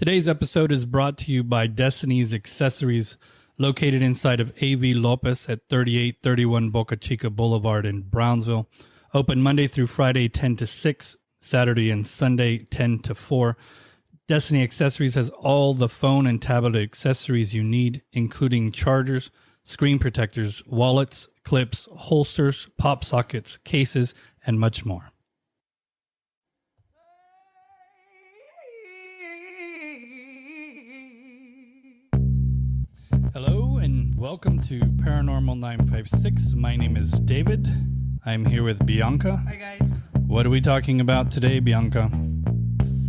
Today's episode is brought to you by Destiny's Accessories, located inside of A.V. Lopez at 3831 Boca Chica Boulevard in Brownsville. Open Monday through Friday, 10 to 6, Saturday and Sunday, 10 to 4. Destiny Accessories has all the phone and tablet accessories you need, including chargers, screen protectors, wallets, clips, holsters, pop sockets, cases, and much more. Hello and welcome to Paranormal 956. My name is David. I'm here with Bianca. Hi guys. What are we talking about today, Bianca?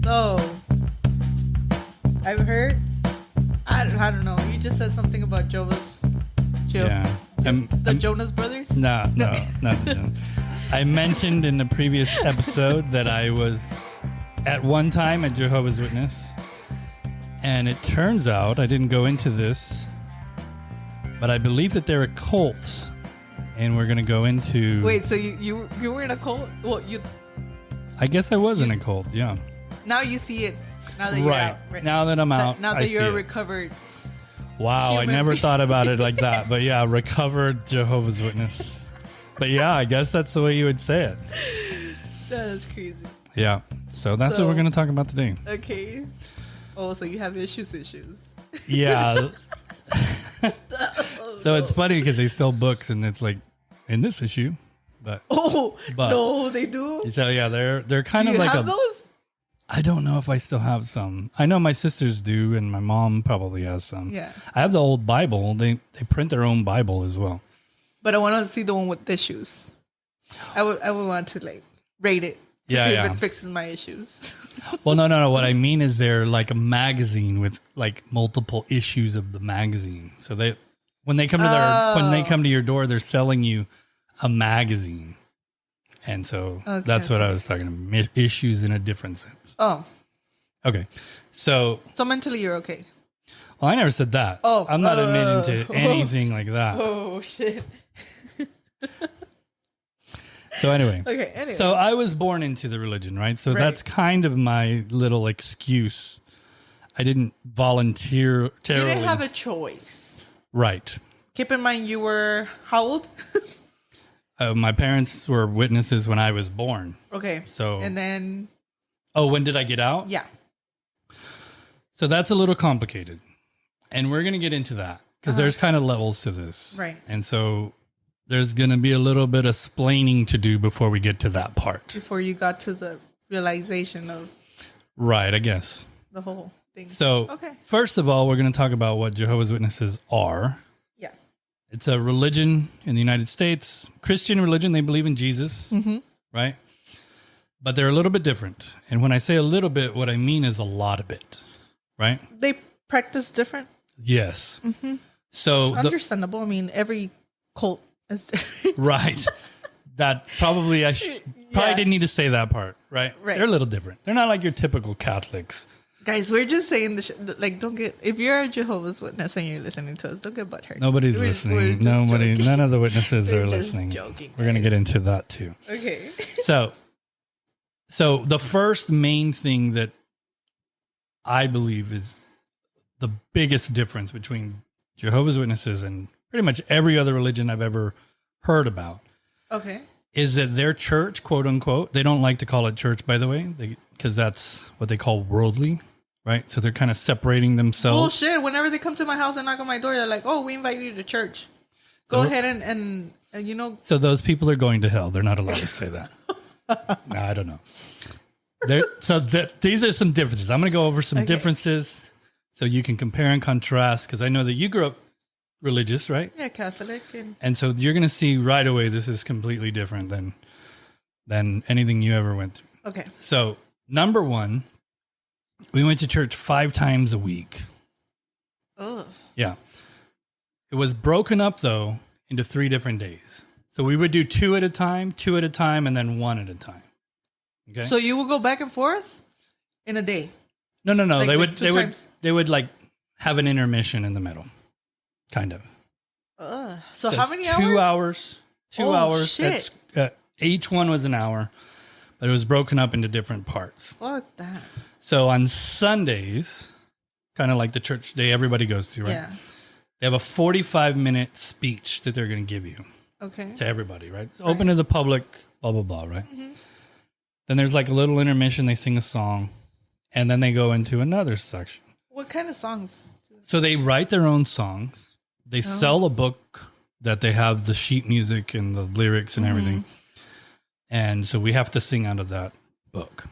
So, I've heard, I don't know, you just said something about Jonas Brothers? No, not the Jonas. I mentioned in the previous episode that I was at one time a Jehovah's Witness, and it turns out, I didn't go into this, but I believe that they're a cult, and we're going to go into... Wait, so you were in a cult? Well, I guess I was in a cult, yeah. Now you see it, now that you're out. Right, now that I'm out, now that you're a recovered... Wow, I never thought about it like that, but yeah, recovered Jehovah's Witness. But yeah, I guess that's the way you would say it. That is crazy. Yeah, so that's what we're going to talk about today. Okay. Oh, so you have issues. Yeah. So it's funny because they sell books and it's like in this issue, but no, they do. So yeah, they're kind of like have those? I don't know if I still have some. I know my sisters do, and my mom probably has some. Yeah, I have the old Bible. They print their own Bible as well. But I want to see the one with issues. I would want to like rate it to see if it fixes my issues. Well, no. What I mean is they're like a magazine with like multiple issues of the magazine. So when they come to your door, they're selling you a magazine. And so that's what I was talking about. Issues in a different sense. Oh. Okay. So mentally you're okay. Well, I never said that. Oh. I'm not admitting to anything like that. Oh, shit. So anyway. Okay, anyway. So I was born into the religion, right? So that's kind of my little excuse. I didn't volunteer. You didn't have a choice. Right. Keep in mind you were how old? My parents were witnesses when I was born. Okay. So and then. Oh, when did I get out? Yeah. So that's a little complicated, and we're gonna get into that because there's kind of levels to this, right? And so there's gonna be a little bit of splaining to do before we get to that part. Before you got to the realization of. Right, I guess. The whole thing. So, first of all, we're gonna talk about what Jehovah's Witnesses are. Yeah. It's a religion in the United States, Christian religion. They believe in Jesus, right? But they're a little bit different. And when I say a little bit, what I mean is a lot of it, right? They practice different? Yes. Mm-hmm. So understandable. I mean, every cult is different. Right. That probably, didn't need to say that part, right? Right. They're a little different. They're not like your typical Catholics. Guys, we're just saying this. Like, don't get, if you're a Jehovah's Witness and you're listening to us, don't get butthurt. Nobody's listening. None of the witnesses are listening. Joking, we're going to get into that too. Okay. So the first main thing that I believe is the biggest difference between Jehovah's Witnesses and pretty much every other religion I've ever heard about. Okay. Is that their church, quote unquote, they don't like to call it church, by the way, because that's what they call worldly. Right, so they're kind of separating themselves. Bullshit! Whenever they come to my house and knock on my door, they're like, "Oh, we invite you to church. Go ahead and you know." So those people are going to hell. They're not allowed to say that. No, I don't know. These are some differences. I'm going to go over some differences so you can compare and contrast. Because I know that you grew up religious, right? Yeah, Catholic, and so you're going to see right away this is completely different than anything you ever went through. Okay. So number one. We went to church 5 times a week. Oh. Yeah. It was broken up, though, into 3 different days. So we would do 2 at a time, and then 1 at a time. Okay. So you would go back and forth in a day? No. Like they would like have an intermission in the middle. Kind of. So how many hours? 2 hours. 2 hours. Shit. Each one was an hour, but it was broken up into different parts. Fuck that. So on Sundays, kind of like the church day everybody goes to, right? Yeah. They have a 45-minute speech that they're going to give you. Okay. To everybody, right? It's open to the public, blah, blah, blah, right? Mm-hmm. Then there's like a little intermission. They sing a song. And then they go into another section. What kind of songs? So they write their own songs. They sell a book that they have the sheet music and the lyrics and everything. And so we have to sing out of that book.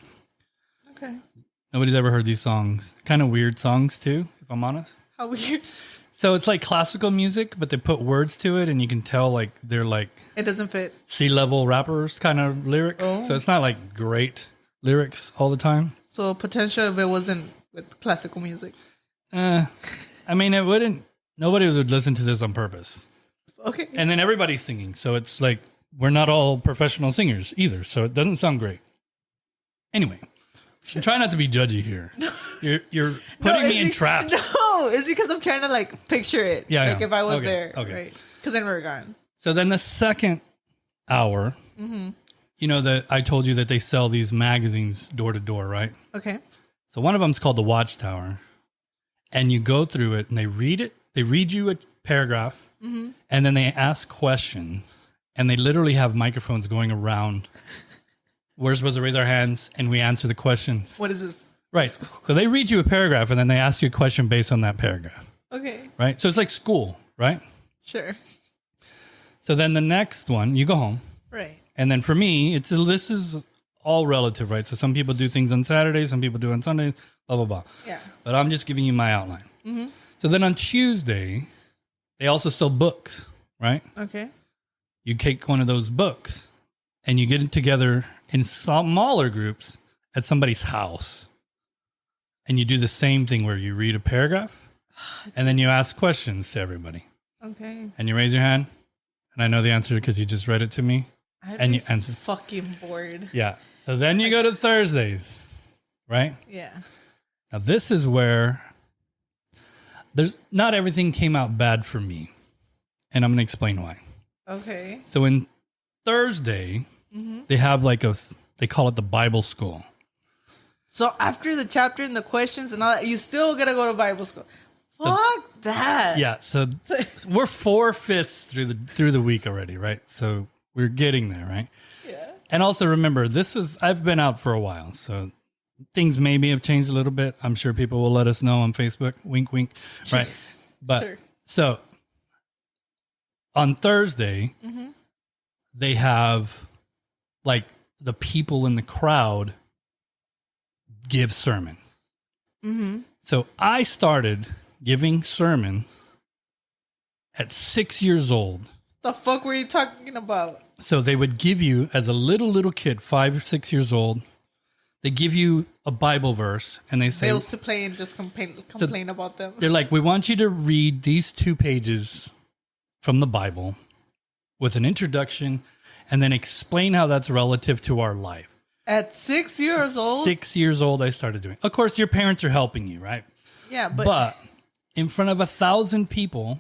Okay. Nobody's ever heard these songs. Kind of weird songs too, if I'm honest. How weird? So it's like classical music, but they put words to it and you can tell like they're like... It doesn't fit. C-level rappers kind of lyrics. Oh. So it's not like great lyrics all the time. So potential if it wasn't with classical music. I mean, it wouldn't... Nobody would listen to this on purpose. Okay. And then everybody's singing. So it's like, we're not all professional singers either. So it doesn't sound great. Anyway, I'm trying not to be judgy here. No. You're putting me in traps. No, it's because I'm trying to like picture it. Yeah. Like if I was there. Okay. Right. Because then we're gone. So then the second hour, you know that I told you that they sell these magazines door to door, right? Okay. So one of them's called The Watchtower. And you go through it and they read it. They read you a paragraph and then they ask questions and they literally have microphones going around. We're supposed to raise our hands and we answer the questions. What is this? Right. So they read you a paragraph and then they ask you a question based on that paragraph. Okay. Right. So it's like school, right? Sure. So then the next one, you go home. Right. And then for me, this is all relative, right? So some people do things on Saturdays, some people do on Sundays, blah, blah, blah. Yeah. But I'm just giving you my outline. So then on Tuesday, they also sell books, right? Okay. You take one of those books and you get it together in smaller groups at somebody's house. And you do the same thing where you read a paragraph and then you ask questions to everybody. Okay. And you raise your hand. And I know the answer because you just read it to me. And you answer. Fucking bored. Yeah. So then you go to Thursdays, right? Yeah. Now this is where not everything came out bad for me. And I'm going to explain why. Okay. So in Thursday, they have they call it the Bible school. So after the chapter and the questions and all that, you still got to go to Bible school. Fuck that. Yeah. So we're 4/5 through the week already, right? So we're getting there, right? Yeah. And also remember, I've been out for a while. So things maybe have changed a little bit. I'm sure people will let us know on Facebook. Wink, wink. Right. But sure. So on Thursday, they have like the people in the crowd give sermons. So I started giving sermons at 6 years old. The fuck were you talking about? So they would give you, as a little kid, 5 or 6 years old, they give you a Bible verse and they say... Bills to play and just complain about them. They're like, we want you to read these 2 pages from the Bible with an introduction and then explain how that's relative to our life. At 6 years old? 6 years old, I started doing. Of course, your parents are helping you, right? Yeah, But in front of 1,000 people,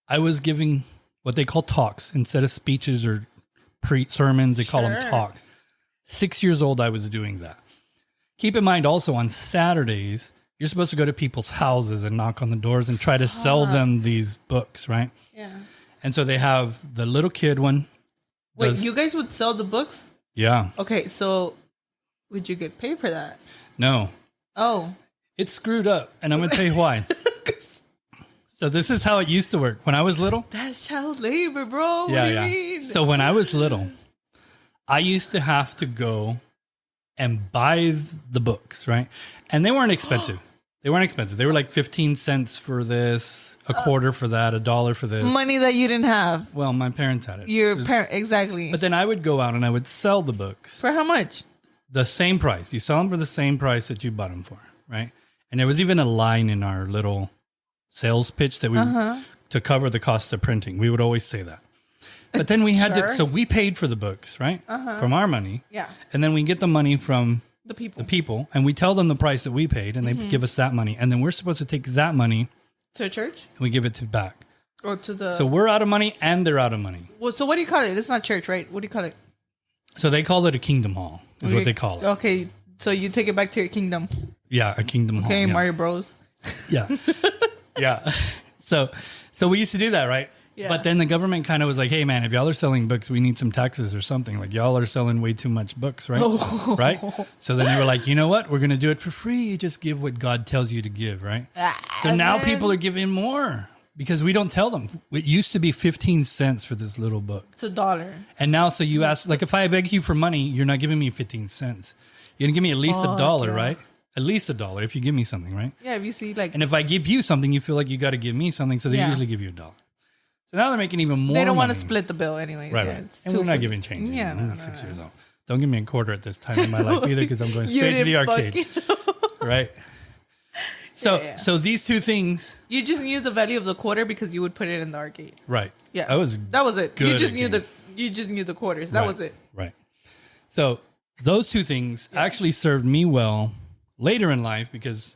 I was giving what they call talks instead of speeches or sermons. They call them talks. 6 years old, I was doing that. Keep in mind also on Saturdays, you're supposed to go to people's houses and knock on the doors and try to sell them these books, right? Yeah. And so they have the little kid one. Wait, you guys would sell the books? Yeah. Okay, so would you get paid for that? No. Oh. It's screwed up, and I'm going to tell you why. So this is how it used to work. When I was little. That's child labor, bro. What do you mean? So when I was little, I used to have to go and buy the books, right? And they weren't expensive. They were like 15 cents for this, a quarter for that, $1 for this. Money that you didn't have. Well, my parents had it. Your parents, exactly. But then I would go out and I would sell the books. For how much? The same price. You sell them for the same price that you bought them for, right? And there was even a line in our little sales pitch that we to cover the cost of printing. We would always say that. But then we had to, so we paid for the books, right? From our money. Yeah. And then we get the money from the people, and we tell them the price that we paid, and they give us that money. And then we're supposed to take that money to a church and we give it back. Or to the... So we're out of money and they're out of money. Well, so what do you call it? It's not church, right? What do you call it? So they call it a kingdom hall, is what they call it. Okay, so you take it back to your kingdom. Yeah, a kingdom hall. Okay, yeah. Mario Bros. Yeah. Yeah. So we used to do that, right? Yeah. But then the government kind of was like, hey, man, if y'all are selling books, we need some taxes or something. Like, y'all are selling way too much books, right? Oh. Right? So then they were like, you know what? We're going to do it for free. You just give what God tells you to give, right? So now people are giving more because we don't tell them. It used to be 15 cents for this little book. It's $1. And now, so you ask, like, if I beg you for money, you're not giving me 15 cents. You're going to give me at least $1, right? At least $1 if you give me something, right? Yeah, if you see like... And if I give you something, you feel like you got to give me something. So they usually give you $1. So now they're making even more. They don't want to money. split the bill anyways. Right, Yeah, right. it's And we're not giving change. Yeah, I'm 6 years old. Don't give me a quarter at this time in my life either because I'm going You straight to the didn't arcade. Right? So these two things. You just knew the value of the quarter because you would put it in the arcade. Right. Yeah. That was it. good You just at knew games. you just knew the quarters. That was it. Right. So those two things actually served me well later in life because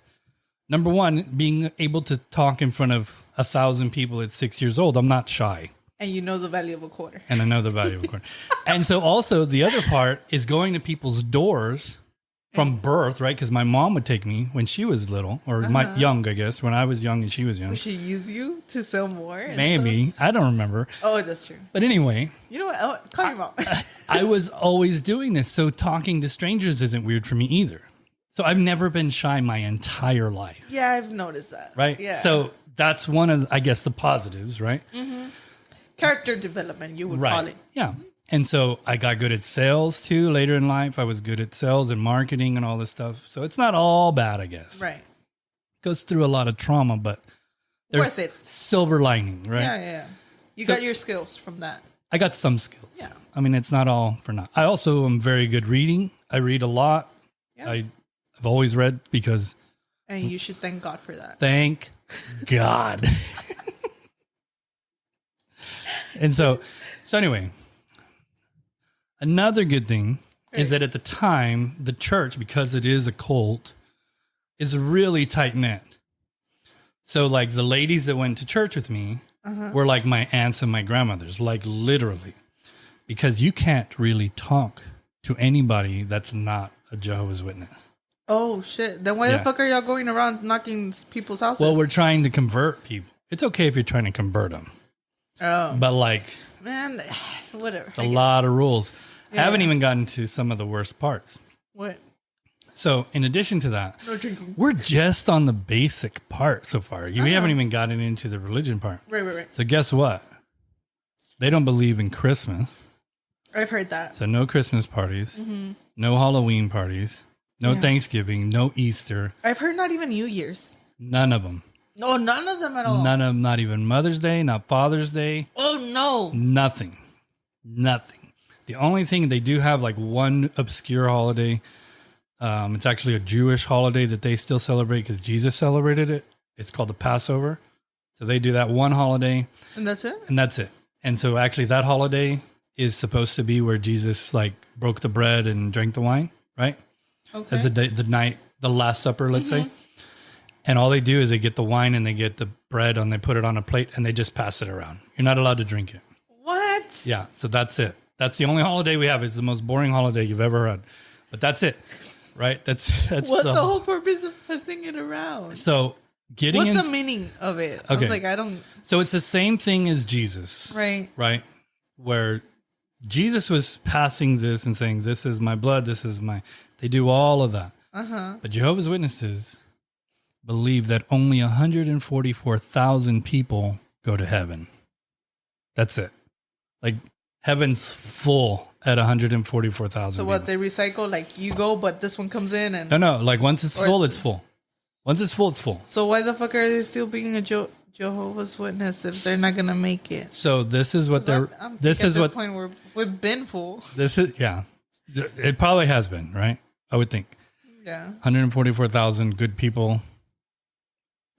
number one, being able to talk in front of 1,000 people at 6 years old, I'm not shy. And you know the value of a quarter. And I know the value of a quarter. And so also the other part is going to people's doors from birth, right? Because my mom would take me when she was little or young, I guess, when I was young and she was young. Would she use you to sell more? And Maybe. stuff? I don't remember. Oh, that's true. But anyway. You know what? Oh, call your mom. I was always doing this. So talking to strangers isn't weird for me either. So I've never been shy my entire life. Yeah, I've noticed that. Right? Yeah. So that's one of, I guess, the positives, right? Mm-hmm. Character development, you would call it. Yeah. And so I got good at sales too later in life. I was good at sales and marketing and all this stuff. So it's not all bad, I guess. Right. Goes through a lot of trauma, but there's Worth it. silver lining, right? Yeah. You got your skills from that. I got some skills. Yeah. I mean, it's not all for naught. I also am very good reading. I read a lot. Yeah. I've always read because... And you should thank God for that. Thank God. And so anyway, another good thing is that at the time, the church, because it is a cult, is really tight knit. So like the ladies that went to church with me were like my aunts and my grandmothers, like literally, because you can't really talk to anybody that's not a Jehovah's Witness. Oh, shit. Then why the fuck are y'all going around knocking people's houses? Well, we're trying to convert people. It's okay if you're trying to convert them. Oh. But like... Man, whatever. A lot of rules. I haven't even gotten to some of the worst parts. What? So in addition to that, No drinking. we're just on the basic part so far. We haven't even gotten into the religion part. Right. So guess what? They don't believe in Christmas. I've heard that. So no Christmas parties, no Halloween parties, no Thanksgiving, no Easter. I've heard not even New Year's. None of them. No, none of them at all. None of them, not even Mother's Day, not Father's Day. Oh, no. Nothing. The only thing, they do have like one obscure holiday. It's actually a Jewish holiday that they still celebrate because Jesus celebrated it. It's called the Passover. So they do that one holiday. And that's it? And that's it. And so actually that holiday is supposed to be where Jesus like broke the bread and drank the wine, right? Okay. That's the Last Supper, let's say. And all they do is they get the wine and they get the bread and they put it on a plate and they just pass it around. You're not allowed to drink it. What? Yeah. So that's it. That's the only holiday we have. It's the most boring holiday you've ever had. But that's it. Right? That's What's the whole purpose of passing it around? So what's the meaning of it? Okay. I was like, I don't. So it's the same thing as Jesus. Right. Right? Where Jesus was passing this and saying, this is my blood, this is my... They do all of that. But Jehovah's Witnesses believe that only 144,000 people go to heaven. That's it. Like, heaven's full at 144,000 So what, they recycle, like, you go, but this one comes in and... No, like, once it's full, it's full. Once it's full, it's full. So why the fuck are they still being a Jehovah's Witness if they're not going to make it? So this is what they're... I'm this is at what... this point, we've been full. This is... Yeah. It probably has been, right? I would think. Yeah. 144,000 good people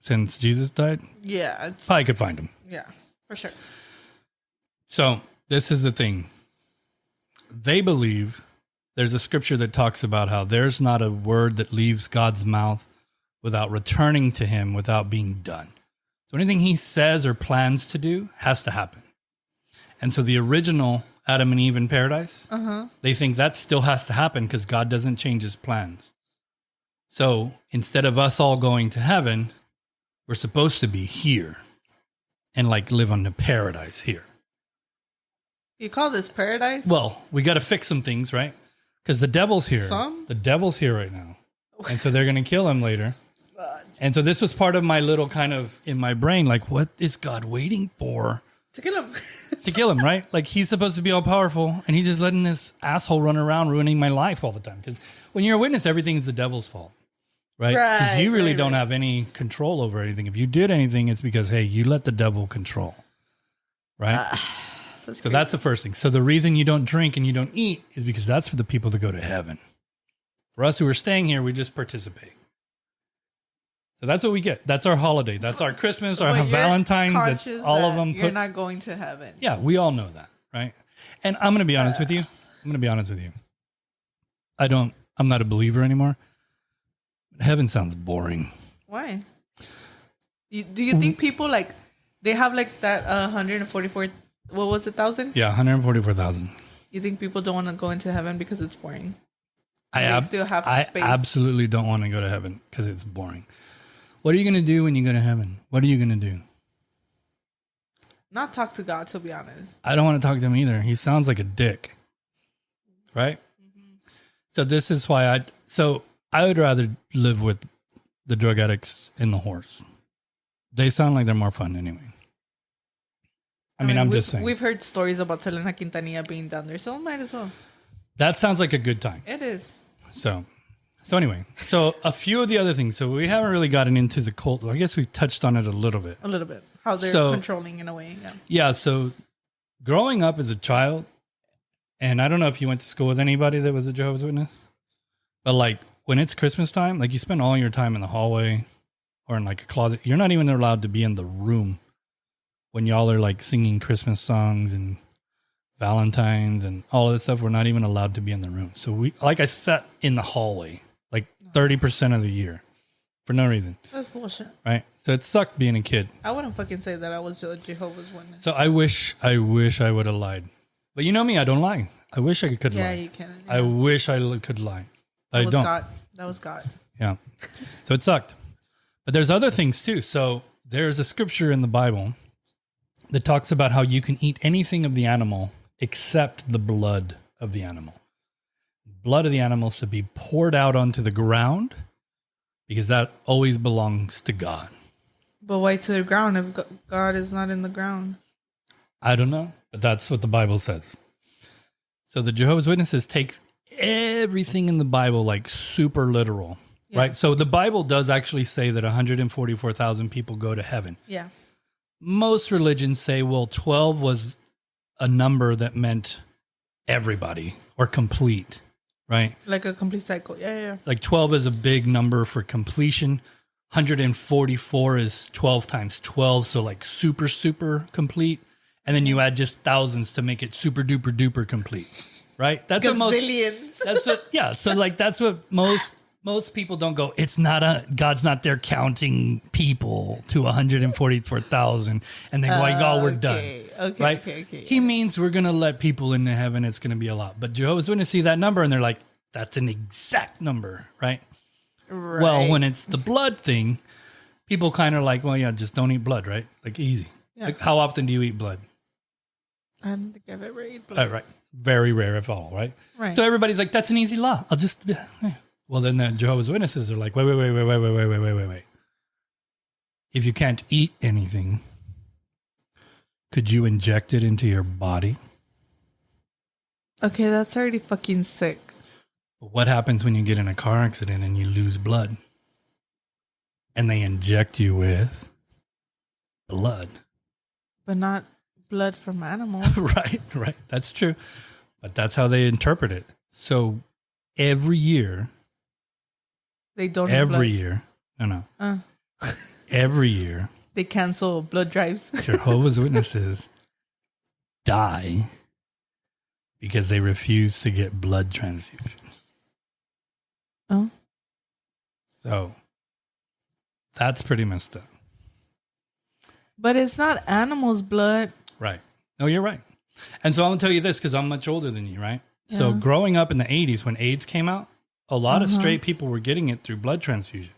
since Jesus died. Yeah. Probably could find them. Yeah, for sure. So this is the thing. They believe there's a scripture that talks about how there's not a word that leaves God's mouth without returning to him, without being done. So anything he says or plans to do has to happen. And so the original Adam and Eve in paradise, they think that still has to happen because God doesn't change his plans. So instead of us all going to heaven, We're supposed to be here and like live on the paradise here. You call this paradise? Well, we got to fix some things, right? Because the devil's here. The devil's here right now. And so they're going to kill him later. And so this was part of my little kind of in my brain, like, what is God waiting for? To kill him. To kill him, right? Like, he's supposed to be all powerful, and he's just letting this asshole run around ruining my life all the time. Because when you're a witness, everything's the devil's fault, right? Because you really don't have any control over anything. If you did anything, it's because, hey, you let the devil control, right? So that's the first thing. So the reason you don't drink and you don't eat is because that's for the people to go to heaven. For us who are staying here, we just participate. So that's what we get. That's our holiday. That's our Christmas, our Valentine's. That's all of them. You're not going to heaven. Yeah, we all know that, right? And I'm going to be honest with you. I'm not a believer anymore. Heaven sounds boring. Why? Do you think people like, they have like that 144, what was it, 1,000? Yeah, 144,000. You think people don't want to go into heaven because it's boring? I absolutely don't want to go to heaven because it's boring. What are you going to do when you go to heaven? What are you going to do? Not talk to God, to be honest. I don't want to talk to him either. He sounds like a dick. Right? Mm-hmm. So this is why I would rather live with the drug addicts and the whores. They sound like they're more fun anyway. I mean, I'm just saying. We've heard stories about Selena Quintanilla being down there, so might as well. That sounds like a good time. It is. So anyway, a few of the other things. So we haven't really gotten into the cult. I guess we touched on it a little bit. A little bit. How they're controlling in a way. Yeah. Yeah. So growing up as a child, and I don't know if you went to school with anybody that was a Jehovah's Witness, but like when it's Christmas time, like you spend all your time in the hallway or in like a closet. You're not even allowed to be in the room when y'all are like singing Christmas songs and Valentine's and all of this stuff. We're not even allowed to be in the room. So I sat in the hallway like 30% of the year for no reason. That's bullshit. Right? So it sucked being a kid. I wouldn't fucking say that I was a Jehovah's Witness. So I wish I would have lied. But you know me, I don't lie. I wish I could lie. Yeah, you can. Yeah. I wish I could lie. But I don't. That was God. Yeah. So it sucked. But there's other things too. So there's a scripture in the Bible that talks about how you can eat anything of the animal except the blood of the animal. Blood of the animal is to be poured out onto the ground because that always belongs to God. But why to the ground if God is not in the ground? I don't know, but that's what the Bible says. So the Jehovah's Witnesses take everything in the Bible like super literal, right? So the Bible does actually say that 144,000 people go to heaven. Yeah. Most religions say, well, 12 was a number that meant everybody or complete, right? Like a complete cycle. Yeah. Like 12 is a big number for completion. 144 is 12 times 12. So like super, super complete. And then you add just thousands to make it super duper duper complete, right? That's gazillions. So like, that's what most people don't go, God's not there counting people to 144,000 and then going, oh, we're done. Okay, right? Okay. He means we're going to let people into heaven. It's going to be a lot. But Jehovah's Witnesses see that number and they're like, that's an exact number, right? Well, when it's the blood thing, people kind of like, well, yeah, just don't eat blood, right? Like easy. Yeah. Like how often do you eat blood? I don't think I've ever eaten blood. Right. Very rare, if all, right? Right. So everybody's like, that's an easy law. I'll just... Well, then the Jehovah's Witnesses are like, wait. If you can't eat anything, could you inject it into your body? Okay, that's already fucking sick. But what happens when you get in a car accident and you lose blood? And they inject you with blood. But not blood from animals. Right. That's true. But that's how they interpret it. So every year... They don't. Every year. No. Every year. They cancel blood drives. Jehovah's Witnesses die because they refuse to get blood transfusions. Oh. So that's pretty messed up. But it's not animals' blood. Right. No, you're right. And so I'm going to tell you this because I'm much older than you, right? Yeah. So growing up in the 80s when AIDS came out, a lot of straight people were getting it through blood transfusion,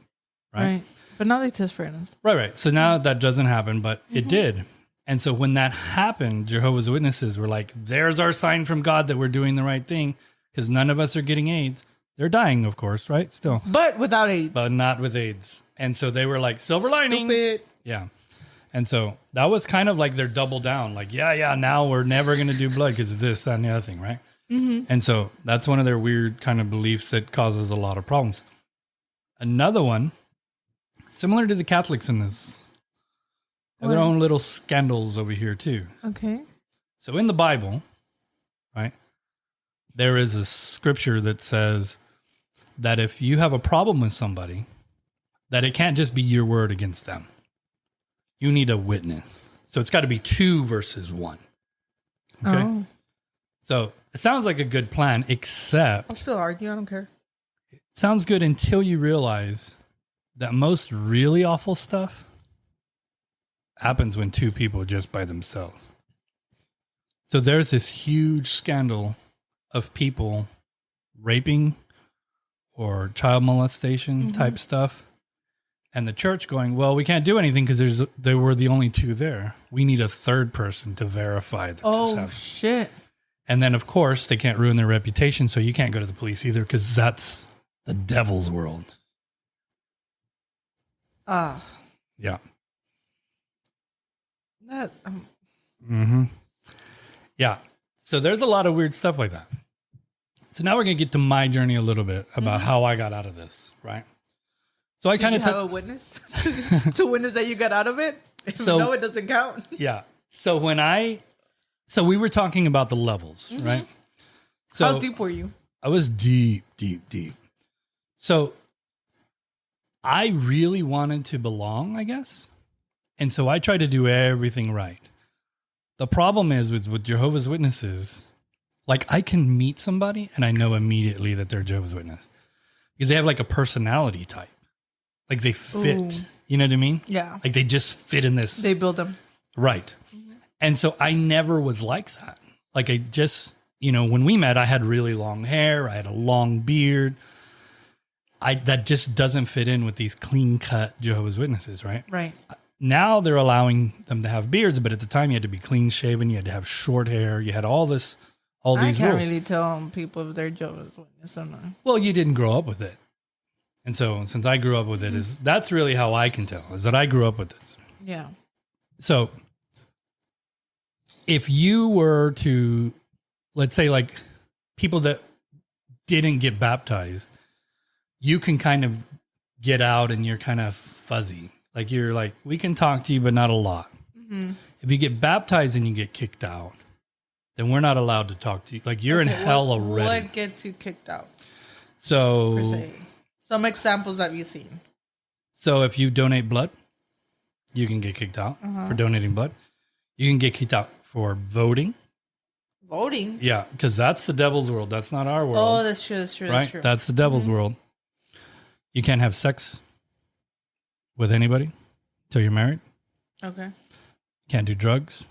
right? But now they test for innocence. Right. So now that doesn't happen, but it did. And so when that happened, Jehovah's Witnesses were like, there's our sign from God that we're doing the right thing because none of us are getting AIDS. They're dying, of course, right? Still. But without AIDS. But not with AIDS. And so they were like, silver lining. Stupid. Yeah. And so that was kind of like their double down. Like, now we're never going to do blood because of this, that, and the other thing, right? Mm-hmm. And so that's one of their weird kind of beliefs that causes a lot of problems. Another one, similar to the Catholics in this, have their own little scandals over here too. Okay. So in the Bible, right, there is a scripture that says that if you have a problem with somebody, that it can't just be your word against them. You need a witness. So it's got to be 2 versus 1. Okay. Oh. So it sounds like a good plan, except I'll still argue. I don't care. it sounds good until you realize that most really awful stuff happens when 2 people just by themselves. So there's this huge scandal of people raping or child molestation type stuff. And the church going, well, we can't do anything because there were the only 2 there. We need a 3rd person to verify that this happened. Shit. And then, of course, they can't ruin their reputation, so you can't go to the police either because that's the devil's world. Yeah. That. Yeah. So there's a lot of weird stuff like that. So now we're going to get to my journey a little bit about how I got out of this, right? So I kind of have a witness to witness that you got out of it. No, it doesn't count. Yeah. So we were talking about the levels, right? So how deep were you? I was deep. So I really wanted to belong, I guess. And so I tried to do everything right. The problem is with Jehovah's Witnesses, like I can meet somebody and I know immediately that they're Jehovah's Witness because they have like a personality type. Like they fit, you know what I mean? Yeah. Like they just fit in this. They build them. Right. And so I never was like that. Like I just, when we met, I had really long hair. I had a long beard. That just doesn't fit in with these clean cut Jehovah's Witnesses, right? Right. Now they're allowing them to have beards, but at the time you had to be clean shaven. You had to have short hair. You had all these rules. I can't really tell people if they're Jehovah's Witness or not. Well, you didn't grow up with it. And so since I grew up with it, that's really how I can tell, is that I grew up with this. Yeah. So if you were to, let's say like people that didn't get baptized, you can kind of get out and you're kind of fuzzy. Like you're like, we can talk to you, but not a lot. Mm-hmm. If you get baptized and you get kicked out, then we're not allowed to talk to you. Like you're in hell already. What gets you kicked out? So per se. Some examples that you've seen. So if you donate blood, you can get kicked out for donating blood. You can get kicked out for voting. Voting? Yeah, because that's the devil's world. That's not our world. Oh, that's true. That's true. Right? That's true. That's the devil's world. You can't have sex with anybody until you're married. Okay. Can't do drugs.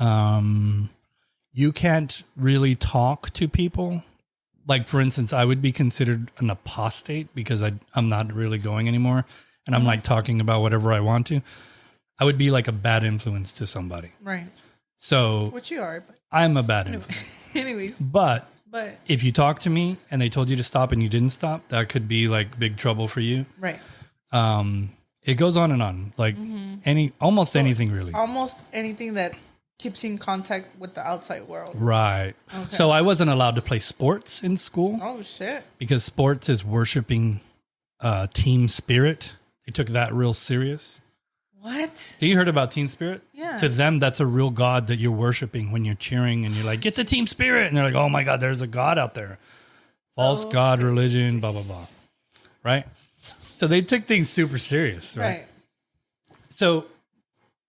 You can't really talk to people. Like, for instance, I would be considered an apostate because I'm not really going anymore. And I'm like talking about whatever I want to. I would be like a bad influence to somebody. Right. So. Which you are. But I'm a bad influence. Anyways. But if you talk to me and they told you to stop and you didn't stop, that could be like big trouble for you. Right. It goes on and on. Like almost anything really. Almost anything that keeps you in contact with the outside world. Right. Okay. So I wasn't allowed to play sports in school. Oh, shit. Because sports is worshiping team spirit. They took that real serious. What? So you heard about team spirit? Yeah. To them, that's a real God that you're worshiping when you're cheering and you're like, get the team spirit. And they're like, oh my God, there's a God out there. False God, religion, blah, blah, blah. Right? So they took things super serious. Right. So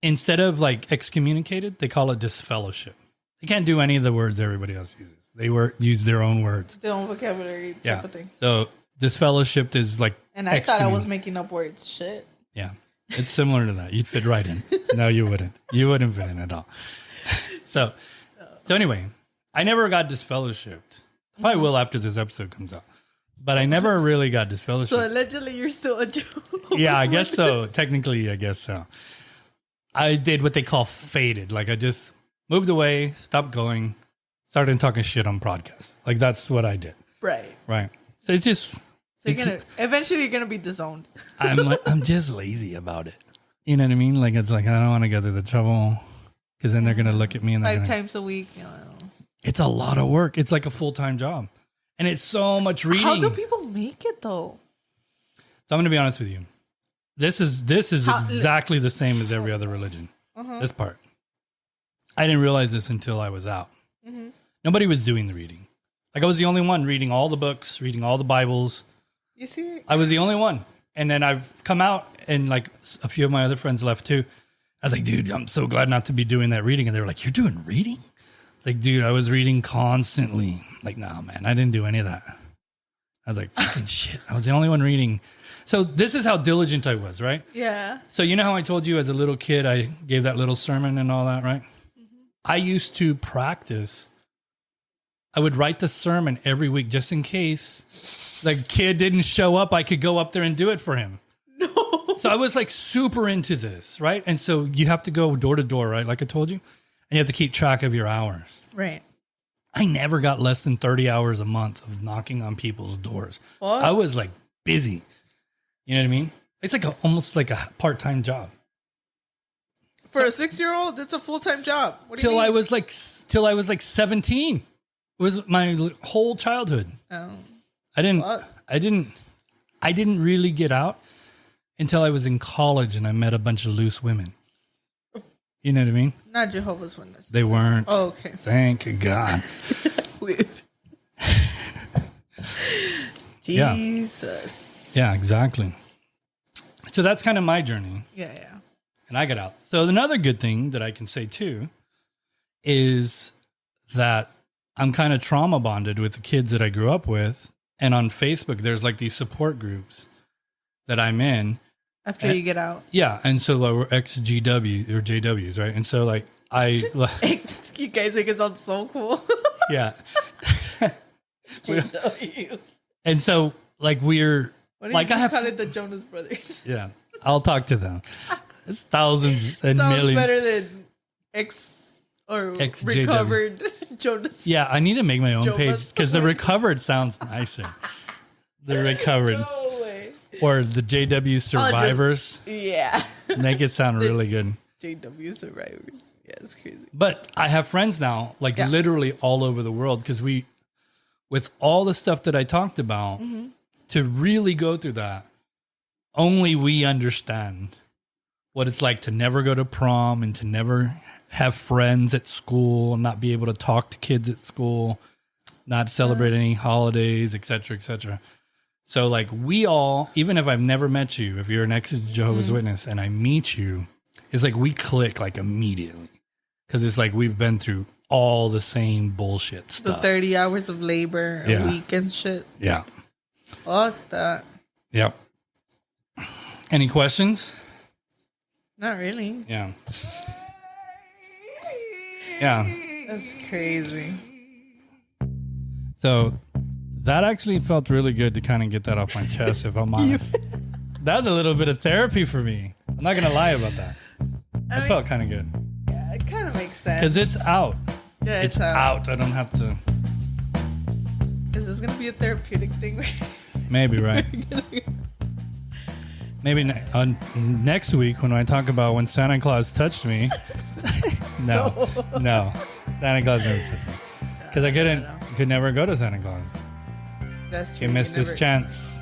instead of like excommunicated, they call it disfellowship. They can't do any of the words everybody else uses. They use their own words. Their own vocabulary type of thing. So disfellowship is like. And I thought I was making up words. Shit. Yeah. It's similar to that. You'd fit right in. No, you wouldn't. You wouldn't fit in at all. So anyway, I never got disfellowshipped. Probably will after this episode comes out. But I never really got disfellowship. So allegedly you're still a Jehovah's Yeah, I guess Witness. so. Technically, I guess so. I did what they call faded. Like I just moved away, stopped going, started talking shit on podcasts. Like that's what I did. Right. So it's just... So eventually you're gonna be disowned. I'm just lazy about it. You know what I mean? Like it's like I don't want to go through the trouble because then they're gonna look at me and they're 5 times a week. It's a lot of work. It's like a full-time job, and it's so much reading. How do people make it though? So I'm gonna be honest with you. This is exactly the same as every other religion. This part, I didn't realize this until I was out. Nobody was doing the reading. Like I was the only one reading all the books, reading all the Bibles. You see, I was the only one. And then I've come out and like a few of my other friends left too. I was like, dude, I'm so glad not to be doing that reading. And they were like, you're doing reading? Like, dude, I was reading constantly. Like, no, man, I didn't do any of that. I was like, fucking shit. I was the only one reading. So this is how diligent I was, right? Yeah. So you know how I told you as a little kid, I gave that little sermon and all that, right? I used to practice. I would write the sermon every week just in case the kid didn't show up. I could go up there and do it for him. No. So I was like super into this, right? And so you have to go door to door, right? Like I told you. And you have to keep track of your hours. Right. I never got less than 30 hours a month of knocking on people's doors. What? I was like busy. You know what I mean? It's like almost like a part-time job. For a 6-year-old, it's a full-time job. What do you Till mean? I was like 17. It was my whole childhood. Oh. I didn't really get out until I was in college and I met a bunch of loose women. You know what I mean? Not Jehovah's Witnesses. They weren't. Oh, okay. Thank God. Jesus. Yeah, exactly. So that's kind of my journey. Yeah. And I got out. So another good thing that I can say too is that I'm kind of trauma bonded with the kids that I grew up with. And on Facebook, there's like these support groups that I'm in. After you get out. Yeah. And so we're ex-GW or JWs, right? And so like you guys make it sound so cool. Yeah. JW. And so like we're What do like you I have call it, the Jonas Brothers? Yeah. I'll talk to them. It's thousands and Sounds millions. better than recovered Jonas. Yeah, I need to make my own Jonas. page because the recovered sounds nicer. The recovered. No way. Or the JW survivors. Yeah. Make it sound really good. JW survivors. Yeah, it's crazy. But I have friends now, like literally all over the world, because with all the stuff that I talked about, to really go through that, only we understand what it's like to never go to prom and to never have friends at school and not be able to talk to kids at school, not celebrate any holidays, etc., etc. So like we all, even if I've never met you, if you're an ex-Jehovah's Witness and I meet you, it's like we click like immediately because it's like we've been through all the same bullshit stuff. The 30 hours of labor a week and shit. Yeah. Fuck that. Yep. Any questions? Not really. Yeah. Yeah. That's crazy. So that actually felt really good to kind of get that off my chest, if I'm honest. That was a little bit of therapy for me. I'm not going to lie about that. I mean, felt kind of good. Yeah, it kind of makes sense. Because it's out. Yeah, It's out. I don't have to. Is this going to be a therapeutic thing? Maybe, right? Maybe next week when I talk about when Santa Claus touched me. No. Santa Claus never touched me. Because I could never go to Santa Claus. That's true. You missed this chance.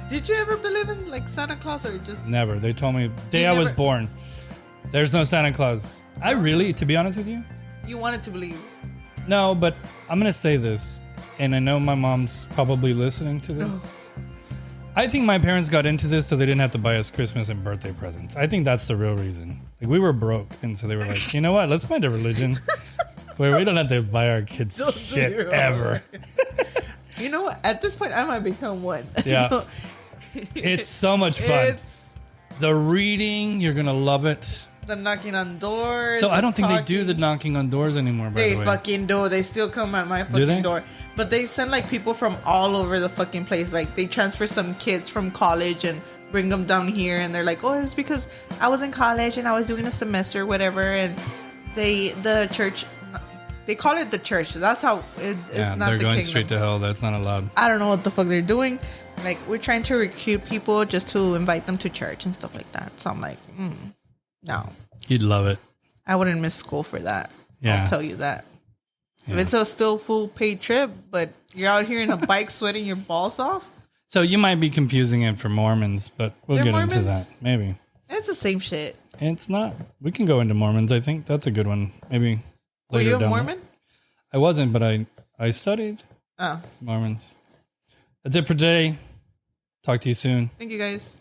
Did you ever believe in like Santa Claus or just... Never. They told me the day I was born, there's no Santa Claus. I really, to be honest with you. You wanted to believe. No, but I'm going to say this. And I know my mom's probably listening to this. No. I think my parents got into this so they didn't have to buy us Christmas and birthday presents. I think that's the real reason. Like we were broke. And so they were like, you know what? Let's find a religion where we don't have to buy our kids shit ever. You know what? At this point, I might become one. Yeah. It's so much fun. The reading, you're going to love it. The knocking on doors. So I don't think they do the knocking on doors anymore, by the way. They fucking do. They still come at my fucking door. But they send like people from all over the fucking place. Like they transfer some kids from college and bring them down here. And they're like, oh, it's because I was in college and I was doing a semester, whatever. And the church, they call it the church. That's how it's not the kingdom. They're going straight to hell. That's not allowed. I don't know what the fuck they're doing. Like we're trying to recruit people just to invite them to church and stuff like that. So I'm like, no. You'd love it. I wouldn't miss school for that. Yeah. I'll tell you that. Yeah. If it's a still full paid trip, but you're out here in a bike sweating your balls off. So you might be confusing it for Mormons, but we'll get into that. Maybe. It's the same shit. It's not. We can go into Mormons. I think that's a good one. Maybe later. Were you a Mormon? I wasn't, but I studied Oh. Mormons. That's it for today. Talk to you soon. Thank you guys.